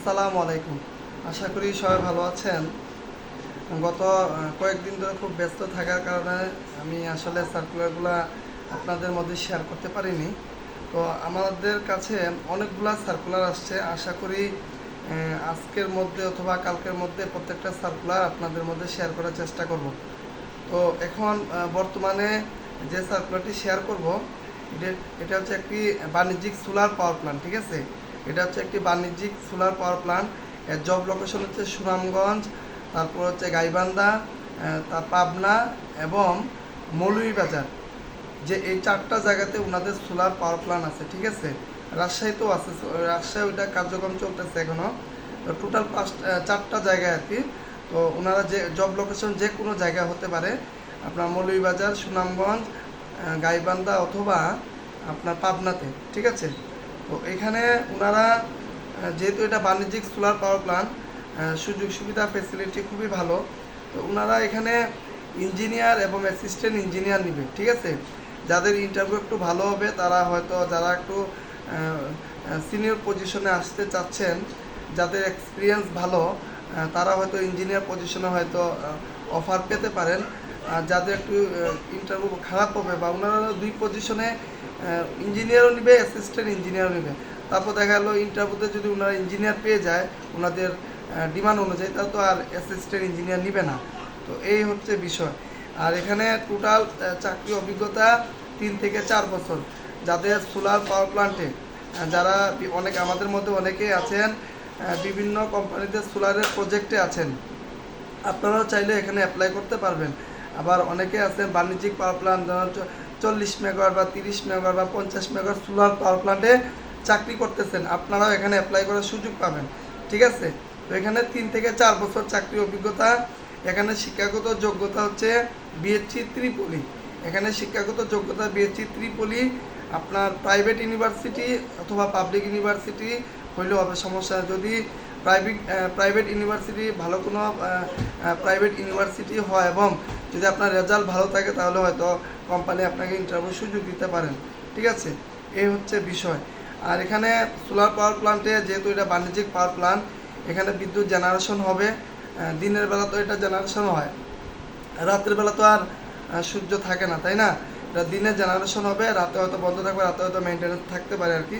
আসসালামু আলাইকুম। আশা করি সবাই ভালো আছেন। গত কয়েকদিন ধরে খুব ব্যস্ত থাকার কারণে আমি আসলে সার্কুলারগুলো আপনাদের মধ্যে শেয়ার করতে পারিনি। তো আমাদের কাছে অনেকগুলা সার্কুলার আসছে। আশা করি আজকের মধ্যে অথবা কালকের মধ্যে প্রত্যেকটা সার্কুলার আপনাদের মধ্যে শেয়ার করার চেষ্টা করব। তো এখন বর্তমানে যে সার্কুলারটি শেয়ার করব এটা এটা হচ্ছে একটি বাণিজ্যিক সোলার পাওয়ার প্ল্যান্ট, ঠিক আছে। এটা হচ্ছে একটি বাণিজ্যিক সোলার পাওয়ার প্ল্যান্ট। এর জব লোকেশন হচ্ছে সুনামগঞ্জ, তারপর হচ্ছে গাইবান্ধা, তার পাবনা এবং মৌলভীবাজার। যে এই চারটা জায়গাতে ওনাদের সোলার পাওয়ার প্ল্যান্ট আছে, ঠিক আছে। রাজশাহীতেও আছে, রাজশাহী ওইটা কার্যক্রম চলতেছে এখনও। তো টোটাল চারটা জায়গায় আর কি। তো ওনারা যে জব লোকেশন যে কোনো জায়গায় হতে পারে, আপনার মৌলভীবাজার, সুনামগঞ্জ, গাইবান্ধা অথবা আপনার পাবনাতে, ঠিক আছে। তো এখানে ওনারা যেহেতু এটা বাণিজ্যিক সোলার পাওয়ার প্ল্যান্ট, সুযোগ সুবিধা ফেসিলিটি খুবই ভালো। তো ওনারা এখানে ইঞ্জিনিয়ার এবং অ্যাসিস্ট্যান্ট ইঞ্জিনিয়ার নেবে, ঠিক আছে। যাদের ইন্টারভিউ একটু ভালো হবে, তারা হয়তো যারা একটু সিনিয়র পজিশনে আসতে চাচ্ছেন, যাদের এক্সপিরিয়েন্স ভালো, তারা হয়তো ইঞ্জিনিয়ার পজিশনে হয়তো অফার পেতে পারেন। আর যাদের একটু ইন্টারভিউ খারাপ হবে বা ওনারা দুই পজিশনে ইঞ্জিনিয়ারও নেবে, অ্যাসিস্ট্যান্ট ইঞ্জিনিয়ারও নেবে। তারপর দেখা গেলো ইন্টারভিউতে যদি ওনারা ইঞ্জিনিয়ার পেয়ে যায় ওনাদের ডিমান্ড অনুযায়ী, তারা তো আর অ্যাসিস্ট্যান্ট ইঞ্জিনিয়ার নেবে না। তো এই হচ্ছে বিষয়। আর এখানে টোটাল চাকরি অভিজ্ঞতা 3 থেকে 4 বছর। যাদের সোলার পাওয়ার প্ল্যান্টে যারা আমাদের মধ্যে অনেকেই আছেন বিভিন্ন কোম্পানিতে সোলারের প্রজেক্টে আছেন, আপনারাও চাইলে এখানে অ্যাপ্লাই করতে পারবেন। আবার অনেকে আছেন বাণিজ্যিক পাওয়ার প্ল্যান্ট, যেমন 40 মেগাওয়াট বা 30 মেগাওয়াট বা 50 মেগাওয়াট সোলার পাওয়ার প্ল্যান্টে চাকরি করতেছেন, আপনারাও এখানে অ্যাপ্লাই করার সুযোগ পাবেন, ঠিক আছে। তো এখানে 3 থেকে 4 বছর চাকরি অভিজ্ঞতা। এখানে শিক্ষাগত যোগ্যতা হচ্ছে বিএসসি ত্রিপলি। এখানে শিক্ষাগত যোগ্যতা বিএসসি ত্রিপলি। আপনার প্রাইভেট ইউনিভার্সিটি অথবা পাবলিক ইউনিভার্সিটি হইলেও হবে, সমস্যা। যদি প্রাইভেট ইউনিভার্সিটি ভালো কোনো প্রাইভেট ইউনিভার্সিটি হয় এবং যদি আপনার রেজাল্ট ভালো থাকে, তাহলে হয়তো কোম্পানি আপনাকে ইন্টারভিউ সুযোগ দিতে পারেন, ঠিক আছে। এই হচ্ছে বিষয়। আর এখানে সোলার পাওয়ার প্ল্যান্টে যেহেতু এটা বাণিজ্যিক পাওয়ার প্ল্যান্ট, এখানে বিদ্যুৎ জেনারেশন হবে। দিনের বেলা তো এটা জেনারেশন হয়, রাতের বেলা তো আর সূর্য থাকে না, তাই না। এটা দিনে জেনারেশন হবে, রাতে হয়তো বন্ধ থাকবে, রাতে হয়তো মেনটেন্যান্স থাকতে পারে আর কি।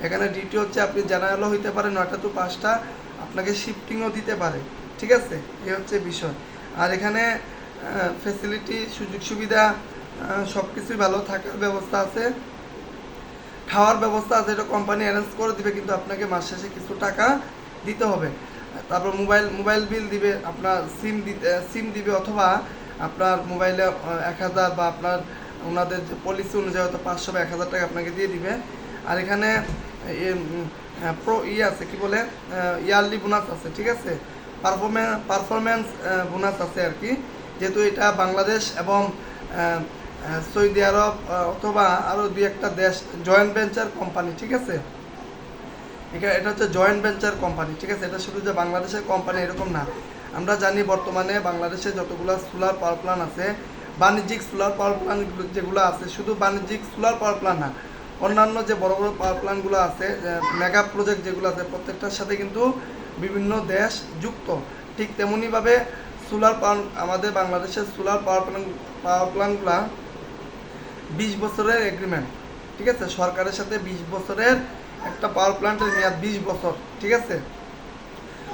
এখানে ডিউটি হচ্ছে আপনি জেনারেলও হইতে পারে 9টা to 5টা, আপনাকে শিফটিংও দিতে পারে, ঠিক আছে। এই হচ্ছে বিষয়। আর এখানে ফ্যাসিলিটি, সুযোগ সুবিধা সব কিছুই ভালো। থাকার ব্যবস্থা আছে, খাওয়ার ব্যবস্থা আছে, এটা কোম্পানি অ্যারেঞ্জ করে দিবে, কিন্তু আপনাকে মাস শেষে কিছু টাকা দিতে হবে। তারপর মোবাইল বিল দিবে, আপনার সিম দিবে, অথবা আপনার মোবাইলে 1000 বা আপনার ওনাদের যে পলিসি অনুযায়ী হয়তো 500 বা 1000 টাকা আপনাকে দিয়ে দিবে। আর এখানে আছে কি বলে, ইয়ারলি বোনাস আছে, ঠিক আছে। পারফরমেন্স বোনাস আছে আর কি। যেহেতু এটা বাংলাদেশ এবং সৌদি আরব অথবা আরও 2-1টা দেশ জয়েন্ট ভেঞ্চার কোম্পানি, ঠিক আছে। এটা হচ্ছে জয়েন্ট ভেঞ্চার কোম্পানি, ঠিক আছে। এটা শুধু যে বাংলাদেশের কোম্পানি এরকম না। আমরা জানি বর্তমানে বাংলাদেশে যতগুলো সোলার পাওয়ার প্ল্যান্ট আছে, বাণিজ্যিক সোলার পাওয়ার প্ল্যান্ট যেগুলো আছে, শুধু বাণিজ্যিক সোলার পাওয়ার প্ল্যান্ট না, অন্যান্য যে বড় বড় পাওয়ার প্ল্যান্টগুলো আছে, মেগা প্রজেক্ট যেগুলো আছে, প্রত্যেকটার সাথে কিন্তু বিভিন্ন দেশ যুক্ত। ঠিক তেমনইভাবে সোলার পাওয়ার, আমাদের বাংলাদেশের সোলার পাওয়ার প্ল্যান্টগুলো 20 বছরের এগ্রিমেন্ট, ঠিক আছে। সরকারের সাথে 20 বছরের একটা পাওয়ার প্ল্যান্টের মেয়াদ 20 বছর, ঠিক আছে।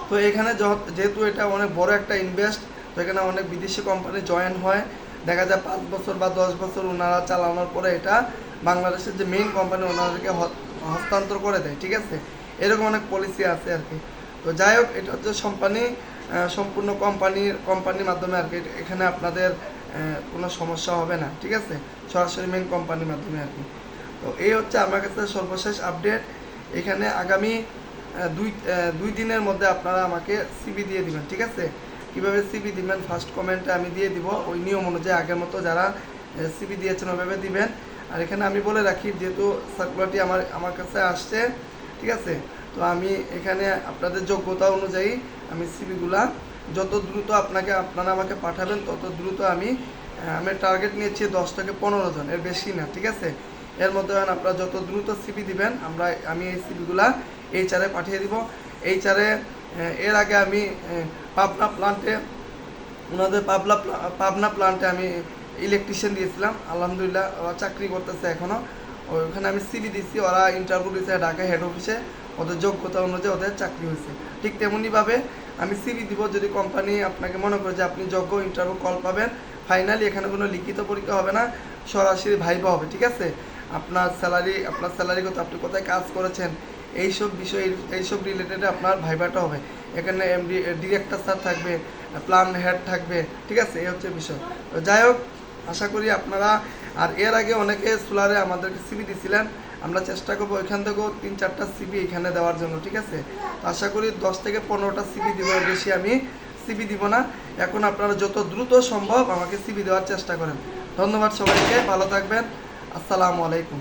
তো এখানে যেহেতু এটা অনেক বড় একটা ইনভেস্ট, তো এখানে অনেক বিদেশি কোম্পানি জয়েন হয়। দেখা যায় 5 বছর বা 10 বছর ওনারা চালানোর পরে এটা বাংলাদেশের যে মেইন কোম্পানি ওনাদেরকে হস্তান্তর করে দেয়, ঠিক আছে। এরকম অনেক পলিসি আছে আর কি। তো যাই হোক, এটা হচ্ছে সম্পূর্ণ কোম্পানির মাধ্যমে আর কি। এখানে আপনাদের কোনো সমস্যা হবে না, ঠিক আছে, সরাসরি মেইন কোম্পানির মাধ্যমে আর কি। তো এই হচ্ছে আমার কাছে সর্বশেষ আপডেট। এখানে আগামী দুই দিনের মধ্যে আপনারা আমাকে সিভি দিয়ে দিবেন, ঠিক আছে। কীভাবে সিভি দিবেন ফার্স্ট কমেন্টে আমি দিয়ে দিব, ওই নিয়ম অনুযায়ী আগের মতো যারা সিভি দিয়েছেন ওইভাবে দিবেন। আর এখানে আমি বলে রাখি, যেহেতু সার্কুলারটি আমার কাছে আসছে, ঠিক আছে, তো আমি এখানে আপনাদের যোগ্যতা অনুযায়ী আমি সিভিগুলা যত দ্রুত আপনারা আমাকে পাঠাবেন, তত দ্রুত আমি টার্গেট নিয়েছি 10 থেকে 15 জন, এর বেশি না, ঠিক আছে। এর মধ্যে আপনারা যত দ্রুত সিভি দিবেন, আমি এই সিভিগুলা HR-এ পাঠিয়ে দিব। এইচআরে এর আগে আমি পাবনা প্লান্টে ওনাদের পাবনা প্লান্টে আমি ইলেকট্রিশিয়ান দিয়েছিলাম। আলহামদুলিল্লাহ ওরা চাকরি করতেছে এখনও। ওইখানে আমি সিভি দিচ্ছি, ওরা ইন্টারভিউ দিয়েছে ঢাকা হেড অফিসে, ওদের যোগ্যতা অনুযায়ী ওদের চাকরি হয়েছে। ঠিক তেমনিভাবে আমি সিভি দিব, যদি কোম্পানি আপনাকে মনে করে যে আপনি যোগ্য, ইন্টারভিউ কল পাবেন। ফাইনালি এখানে কোনো লিখিত পরীক্ষা হবে না, সরাসরি ভাইবা হবে, ঠিক আছে? আপনার স্যালারি কত, আপনি কোথায় কাজ করেছেন, এইসব বিষয়, এইসব রিলেটেডে আপনার ভাইবাটা হবে। এখানে এমডি ডিরেক্টর স্যার থাকবে, প্ল্যান হেড থাকবে, ঠিক আছে? এই হচ্ছে বিষয়। তো যাই হোক, আশা করি আপনারা, আর এর আগে অনেকে সোলারে আমাদেরকে সিবি দিয়েছিলেন, আমরা চেষ্টা করবো ওইখান থেকেও 3-4টা সিবি এখানে দেওয়ার জন্য, ঠিক আছে? তো আশা করি 10 থেকে 15টা সিবি দিব, এর বেশি আমি সিবি দিব না। এখন আপনারা যত দ্রুত সম্ভব আমাকে সিবি দেওয়ার চেষ্টা করেন। ধন্যবাদ সবাইকে, ভালো থাকবেন। আসসালামু আলাইকুম।